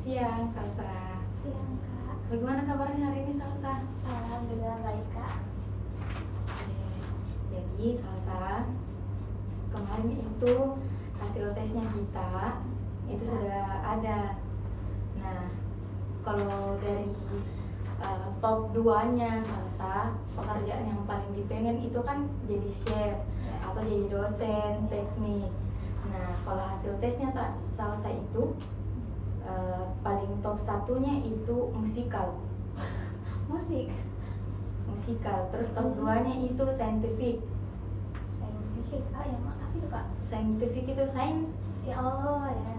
siang, Salsa. Siang, Kak. Bagaimana kabarnya hari ini, Salsa? Alhamdulillah baik, Kak. Oke. Jadi, Salsa, kemarin itu hasil tesnya kita itu sudah ada. Nah, kalau dari top 2-nya Salsa, pekerjaan yang paling dipengen itu kan jadi chef atau jadi dosen teknik. Nah, kalau hasil tesnya Salsa itu paling top 1-nya itu musikal. Musikal. Terus top 2-nya itu scientific. Kak, yang apa itu, Kak? Scientific itu sains. Ya Allah, ya.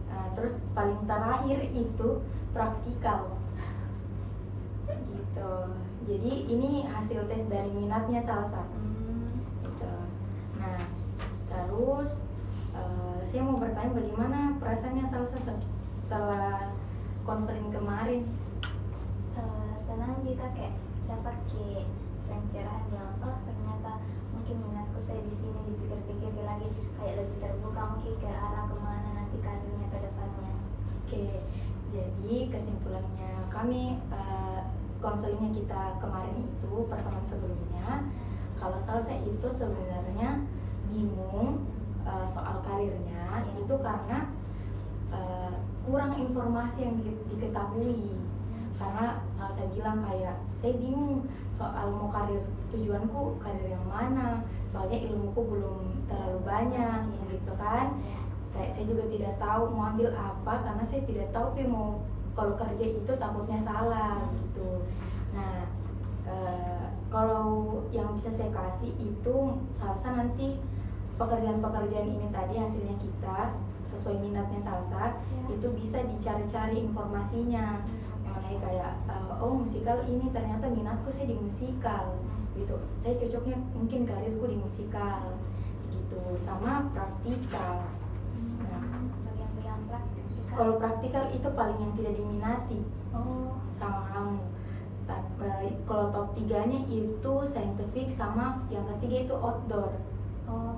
Nah, terus paling terakhir itu praktikal. Gitu. Jadi ini hasil tes dari minatnya Salsa. Gitu. Nah, terus saya mau bertanya bagaimana perasaannya Salsa setelah konseling kemarin? Senang jika kayak dapat pencerahan yang ternyata mungkin minatku saya di sini, dipikir-pikir lagi kayak lebih terbuka mungkin ke arah kemana nanti karirnya ke depannya. Oke, jadi kesimpulannya kami konselingnya kita kemarin itu pertemuan sebelumnya, kalau Salsa itu sebenarnya bingung soal karirnya itu karena kurang informasi yang diketahui. Karena Salsa bilang kayak saya bingung soal mau tujuanku karir yang mana, soalnya ilmuku belum terlalu banyak gitu kan. Kayak saya juga tidak tahu mau ambil apa karena saya tidak tahu mau kalau kerja itu takutnya salah gitu. Nah, kalau yang bisa saya kasih itu Salsa nanti pekerjaan-pekerjaan ini tadi hasilnya kita sesuai minatnya Salsa itu bisa dicari-cari informasinya mengenai kayak musikal ini ternyata minatku saya di musikal gitu, saya cocoknya mungkin karirku di musikal gitu, sama praktikal. Bagian praktikal. Kalau praktikal itu paling yang tidak diminati sama kamu. Kalau top 3-nya itu scientific sama yang ketiga itu outdoor.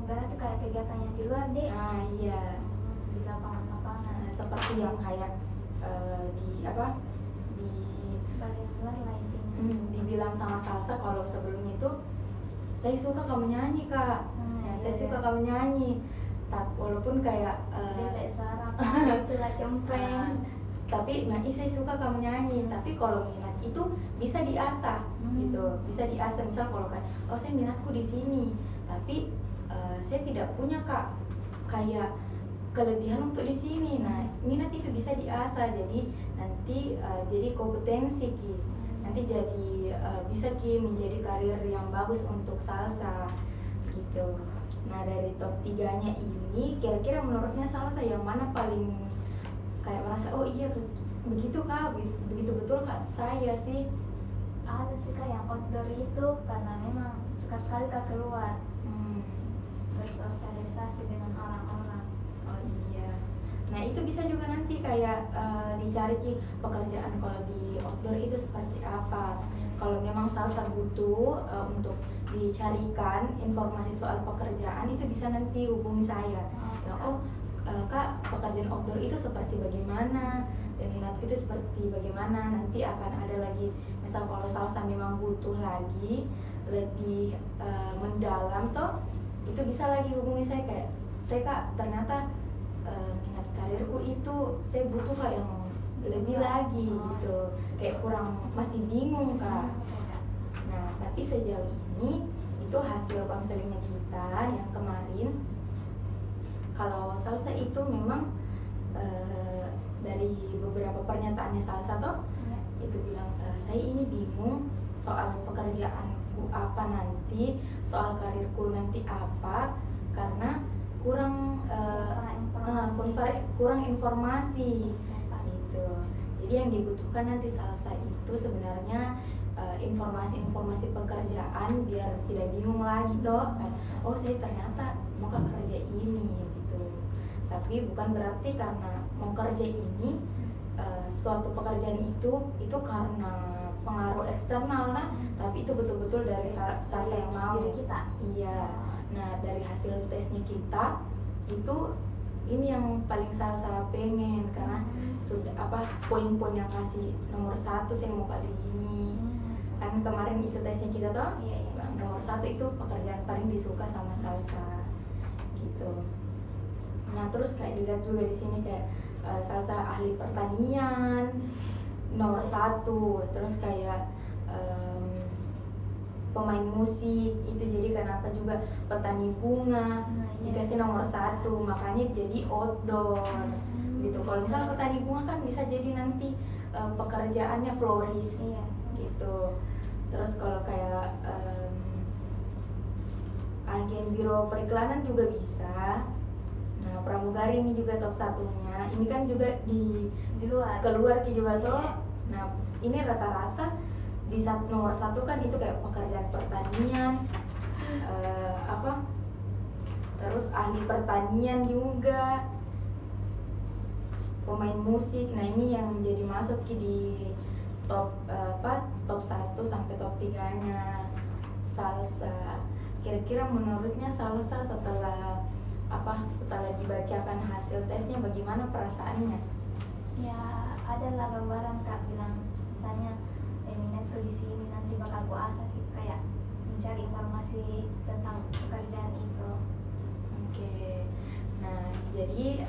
Berarti kayak kegiatan yang di luar deh. Nah, iya. Di lapangan-lapangan. Seperti yang kayak di bagian luar lah intinya. Dibilang sama Salsa kalau sebelumnya itu saya suka kamu nyanyi, Kak. Saya suka kamu nyanyi. Walaupun kayak Jelek suara itu lah cempreng. Tapi saya suka kamu nyanyi, tapi kalau minat itu bisa diasah gitu, bisa diasah. Misal kalau saya minatku di sini, tapi saya tidak punya kayak kelebihan untuk di sini. Nah, minat itu bisa diasah, jadi nanti jadi kompetensi nanti jadi bisa menjadi karir yang bagus untuk Salsa gitu. Nah, dari top 3-nya ini kira-kira menurutnya Salsa yang mana paling kayak merasa iya begitu Kak, begitu betul Kak saya sih? Ada sih Kak yang outdoor itu karena memang suka sekali Kak keluar bersosialisasi dengan orang-orang. Oh iya. Nah, itu bisa juga nanti kayak dicari pekerjaan kalau di outdoor itu seperti apa. Kalau memang Salsa butuh untuk dicarikan informasi soal pekerjaan itu bisa nanti hubungi saya. Kak, pekerjaan outdoor itu seperti bagaimana, dan minatku itu seperti bagaimana. Nanti akan ada lagi, misal kalau Salsa memang butuh lagi lebih mendalam itu bisa lagi hubungi saya kayak saya Kak, ternyata minat karirku itu saya butuh yang lebih lagi gitu, kayak kurang, masih bingung Kak. Nah, tapi sejauh ini itu hasil konselingnya kita yang kemarin, kalau Salsa itu memang dari beberapa pernyataannya Salsa itu bilang saya ini bingung soal pekerjaanku apa nanti, soal karirku nanti apa, karena kurang informasi gitu. Jadi yang dibutuhkan nanti Salsa itu sebenarnya informasi-informasi pekerjaan biar tidak bingung lagi saya ternyata mau kerja ini gitu. Tapi bukan berarti karena mau kerja ini suatu pekerjaan itu karena pengaruh eksternal tapi itu betul-betul dari Salsa yang mau. Diri kita. Iya. Nah, dari hasil tesnya kita itu ini yang paling Salsa pengen, karena sudah apa poin-poin yang kasih nomor 1 saya mau pada gini. Kan kemarin itu tesnya kita tuh Iya. nomor 1 itu pekerjaan paling disuka sama Salsa gitu. Nah terus kayak dilihat juga di sini kayak Salsa ahli pertanian nomor 1, terus kayak pemain musik itu, jadi kenapa juga petani bunga dikasih nomor 1, makanya jadi outdoor gitu. Kalau misalnya petani bunga kan bisa jadi nanti pekerjaannya florist gitu. Terus kalau kayak agen biro periklanan juga bisa. Nah pramugari ini juga top 1-nya. Ini kan juga di luar keluar juga tuh. Nah ini rata-rata di nomor 1 kan itu kayak pekerjaan pertanian, terus ahli pertanian juga, pemain musik. Nah ini yang jadi masuk di top top 1 sampai top 3-nya Salsa. Kira-kira menurutnya Salsa setelah dibacakan hasil tesnya bagaimana perasaannya? Ya adalah gambaran Kak, bilang misalnya minatku di sini nanti bakal ku asah kayak mencari informasi tentang pekerjaan itu. Oke. Nah jadi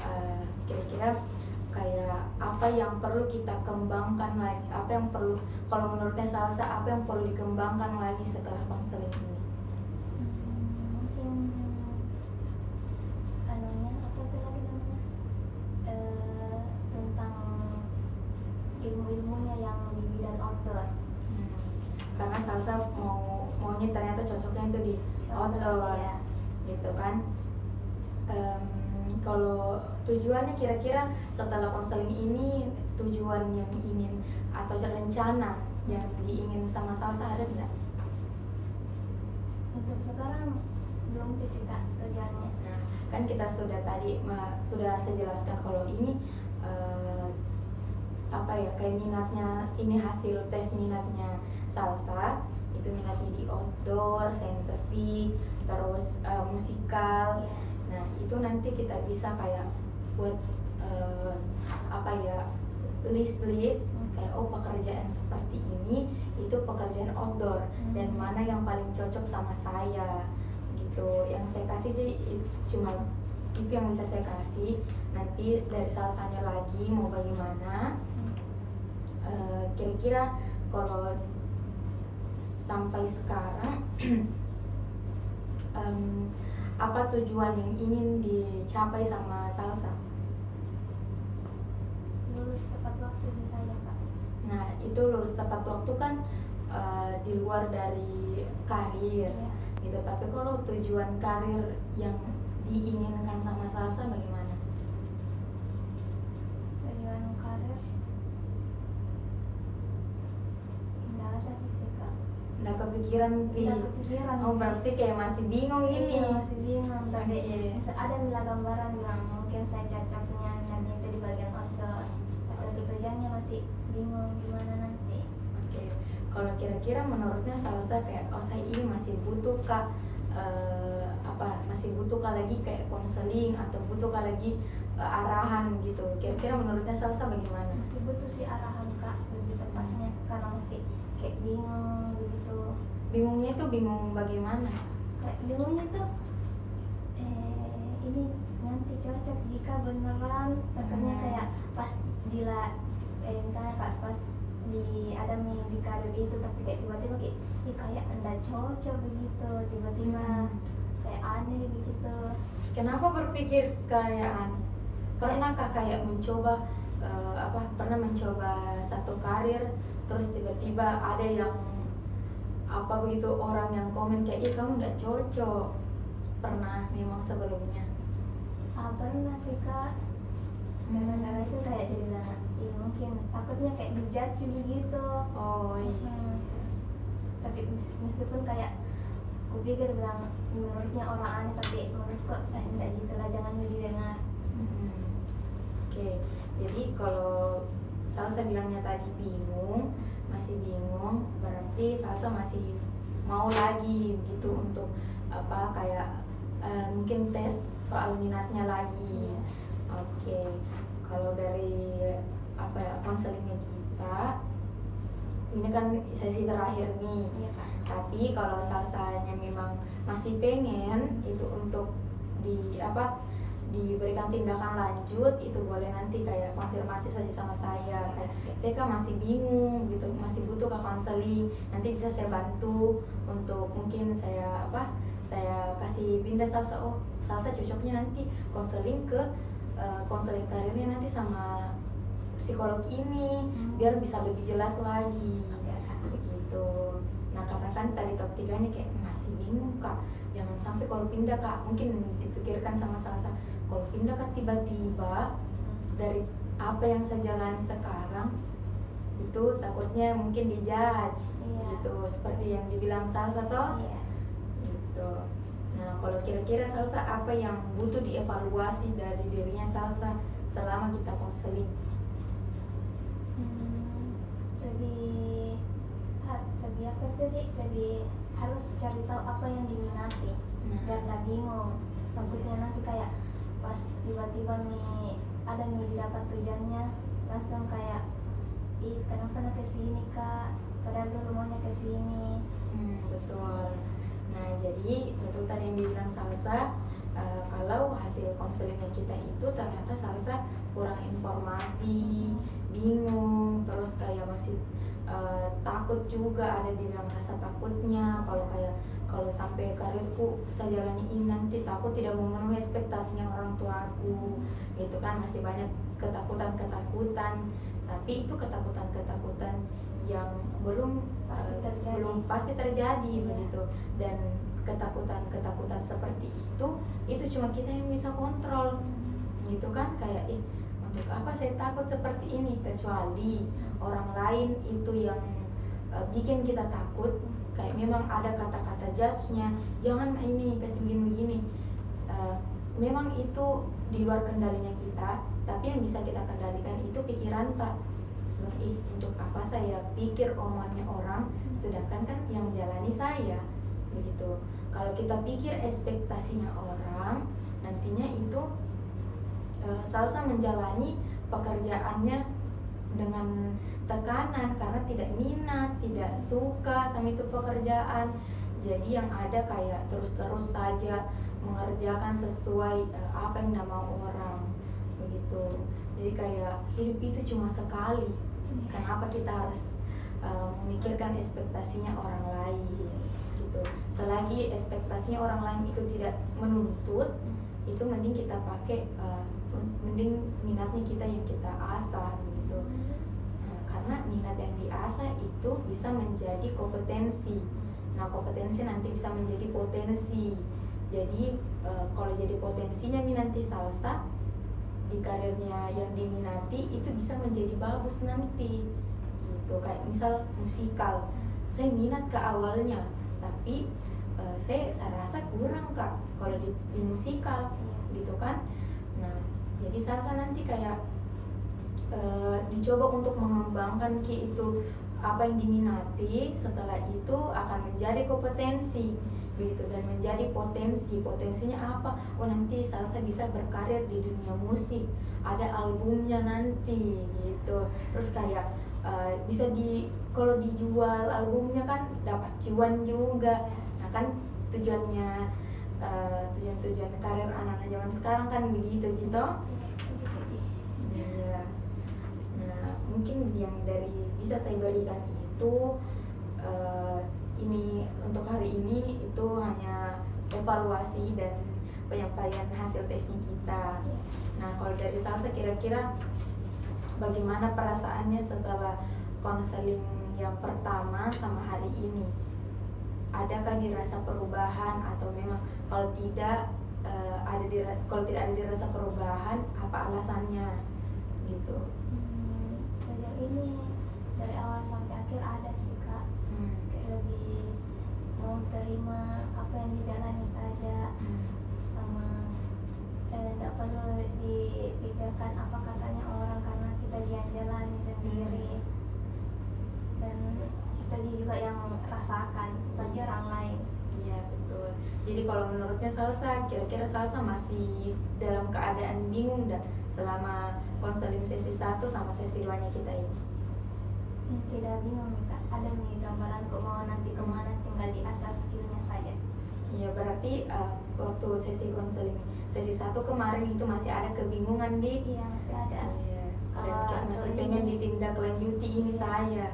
kira-kira kayak apa yang perlu kita kembangkan lagi, apa yang perlu, kalau menurutnya Salsa apa yang perlu dikembangkan lagi setelah konseling ini? Mungkin anunya apa itu lagi namanya, tentang ilmu-ilmunya yang di bidang outdoor. Karena Salsa maunya ternyata cocoknya itu di outdoor gitu kan. Kalau tujuannya kira-kira setelah konseling ini, tujuan yang ingin atau rencana yang diingin sama Salsa ada tidak? Untuk sekarang belum sih Kak tujuannya. Nah kan kita sudah sudah saya jelaskan kalau ini kayak minatnya, ini hasil tes minatnya Salsa itu minatnya di outdoor, scientific, terus musikal. Nah itu nanti kita bisa kayak buat list kayak pekerjaan seperti ini itu pekerjaan outdoor dan mana yang paling cocok sama saya gitu. Yang saya kasih sih cuma itu yang bisa saya kasih. Nanti dari Salsanya lagi mau bagaimana. Kira-kira kalau sampai sekarang apa tujuan yang ingin dicapai sama Salsa? Lulus tepat waktu sih saya Kak. Nah itu lulus tepat waktu kan di luar dari karir gitu. Tapi kalau tujuan karir yang diinginkan sama Salsa bagaimana? Tujuan karir nggak ada sih Kak. Nggak kepikiran oh berarti kayak masih bingung ini. Masih bingung, tapi ada nilai gambaran bilang mungkin saya cocoknya nanti itu di bagian outdoor, tapi tujuannya masih bingung gimana nanti. Kalau kira-kira menurutnya Salsa kayak saya ini masih butuh kah masih butuh kah lagi kayak konseling atau butuh kah lagi arahan gitu, kira-kira menurutnya Salsa bagaimana? Masih butuh sih arahan Kak, lebih tepatnya karena masih kayak bingung begitu. Bingungnya itu bingung bagaimana? Kayak bingungnya tuh ini nanti cocok jika beneran makanya kayak pas misalnya Kak pas ada di karir itu tapi kayak tiba-tiba kayak enggak cocok begitu, tiba-tiba kayak aneh begitu. Kenapa berpikir kayak aneh? Pernahkah kayak mencoba pernah mencoba satu karir terus tiba-tiba ada yang begitu orang yang komen kayak kamu enggak cocok? Pernah memang sebelumnya? Pernah sih Kak. Gara-gara itu kayak jadi bilang mungkin takutnya kayak dijudge begitu. Tapi meskipun kayak kupikir bilang menurutnya orang aneh, tapi menurutku enggak gitu lah, jangan didengar. Jadi kalau Salsa bilangnya tadi masih bingung, berarti Salsa masih mau lagi gitu untuk mungkin tes soal minatnya lagi. Kalau dari ini kan sesi terakhir nih. Iya Kak. Tapi kalau salsanya memang masih pengen itu untuk diberikan tindakan lanjut, itu boleh nanti kayak konfirmasi saja sama saya, kayak saya kan masih bingung gitu, masih butuh ke konseling, nanti bisa saya bantu untuk mungkin saya kasih pindah salsa. Oh, salsa cocoknya nanti konseling ke konseling karirnya nanti sama psikolog ini biar bisa lebih jelas lagi begitu. Nah karena kan tadi top 3 nya kayak masih bingung Kak, jangan sampai kalau pindah Kak, mungkin dipikirkan sama salsa, kalau pindah Kak tiba-tiba dari apa yang saya jalani sekarang itu takutnya mungkin dijudge gitu, seperti yang dibilang salsa toh gitu. Nah kalau kira-kira salsa apa yang butuh dievaluasi dari dirinya salsa selama kita konseling? lebih harus cari tahu apa yang diminati, biar nggak bingung. Takutnya nanti kayak pas tiba-tiba ada didapat tujuannya langsung kayak kenapa nak kesini Kak, padahal dulu maunya kesini. Betul. Nah jadi betul tadi yang dibilang salsa, kalau hasil konselingnya kita itu ternyata salsa kurang informasi, bingung, terus kayak masih takut juga, ada dibilang rasa takutnya kalau sampai karirku saya jalani ini nanti takut tidak memenuhi ekspektasinya orang tuaku gitu kan, masih banyak ketakutan, tapi itu ketakutan yang belum pasti terjadi begitu. Dan ketakutan seperti itu cuma kita yang bisa kontrol gitu kan, kayak untuk apa saya takut seperti ini, kecuali orang lain itu yang bikin kita takut, kayak memang ada kata-kata judge-nya, jangan ini kasih begini, memang itu di luar kendalinya kita, tapi yang bisa kita kendalikan itu pikiran Pak. Untuk apa saya pikir omongannya orang, sedangkan kan yang jalani saya begitu. Kalau kita pikir ekspektasinya orang, nantinya itu salsa menjalani pekerjaannya dengan tekanan karena tidak minat, tidak suka sama itu pekerjaan. Jadi yang ada kayak terus saja mengerjakan sesuai apa yang mau orang begitu. Jadi kayak hidup itu cuma sekali. Kenapa kita harus memikirkan ekspektasinya orang lain gitu. Selagi ekspektasinya orang lain itu tidak menuntut, itu mending kita pakai mending minatnya kita yang kita asah gitu. Karena minat yang diasah itu bisa menjadi kompetensi. Nah kompetensi nanti bisa menjadi potensi. Jadi kalau jadi potensinya minati salsa di karirnya yang diminati, itu bisa menjadi bagus nanti gitu. Kayak misal musikal, saya minat ke awalnya, tapi saya rasa kurang Kak kalau di musikal gitu kan. Nah jadi salsa nanti kayak dicoba untuk mengembangkan itu apa yang diminati, setelah itu akan menjadi kompetensi begitu, dan menjadi potensinya apa? Oh nanti salsa bisa berkarir di dunia musik, ada albumnya nanti gitu. Terus kayak bisa kalau dijual albumnya kan dapat cuan juga. Nah kan tujuan karir anak-anak zaman sekarang kan begitu gitu. Iya. Nah mungkin yang bisa saya berikan itu ini untuk hari ini itu hanya evaluasi dan penyampaian hasil tesnya kita. Nah kalau dari salsa kira-kira bagaimana perasaannya setelah konseling yang pertama sama hari ini? Adakah dirasa perubahan atau memang kalau tidak ada dirasa perubahan, apa alasannya gitu? Sejauh ini dari awal sampai akhir ada sih Kak. Kayak lebih mau terima apa yang dijalani saja, sama tidak perlu dipikirkan apa katanya orang karena kita jalani sendiri, dan kita juga yang rasakan, bukan orang lain. Iya betul. Jadi kalau menurutnya salsa, kira-kira salsa masih dalam keadaan bingung dah selama konseling sesi 1 sama sesi 2 nya kita ini? Tidak bingung nih kak, ada nih gambaran kok mau nanti kemana, tinggal diasah skillnya saja. Iya, berarti waktu sesi konseling sesi 1 kemarin itu masih ada kebingungan di. Iya masih ada. Iya. Dan Kalau kayak masih untuk pengen ini- ditindaklanjuti ini Iya. saya.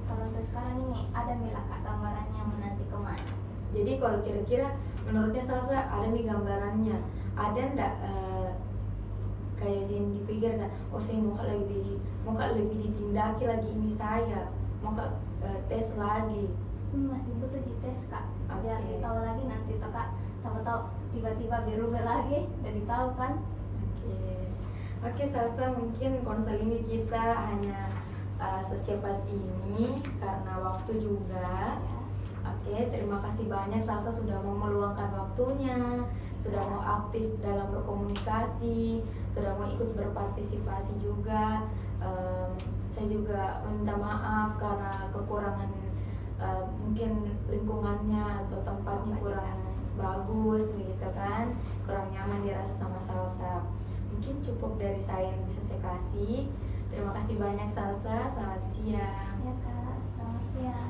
Kalau untuk sekarang ini ada mila kak gambarannya mau nanti kemana? Jadi kalau kira-kira menurutnya Salsa ada nih gambarannya, ada ndak kayak yang dipikirkan, oh saya mau lebih ditindaki lagi ini saya, mau tes lagi. Masih butuh di tes kak, biar Oke. tahu lagi nanti toh kak, sama tahu tiba-tiba berubah lagi, jadi tahu kan? Oke, Salsa, mungkin konsel ini kita hanya secepat ini karena waktu juga. Ya. Oke, terima kasih banyak Salsa sudah mau meluangkan waktunya, sudah mau aktif dalam berkomunikasi, sudah mau ikut berpartisipasi juga. Saya juga meminta maaf karena kekurangan mungkin lingkungannya atau tempatnya kurang bagus begitu kan, kurang nyaman dirasa sama Salsa. Mungkin cukup dari saya yang bisa saya kasih. Terima kasih banyak Salsa, selamat siang. Ya kak, selamat siang.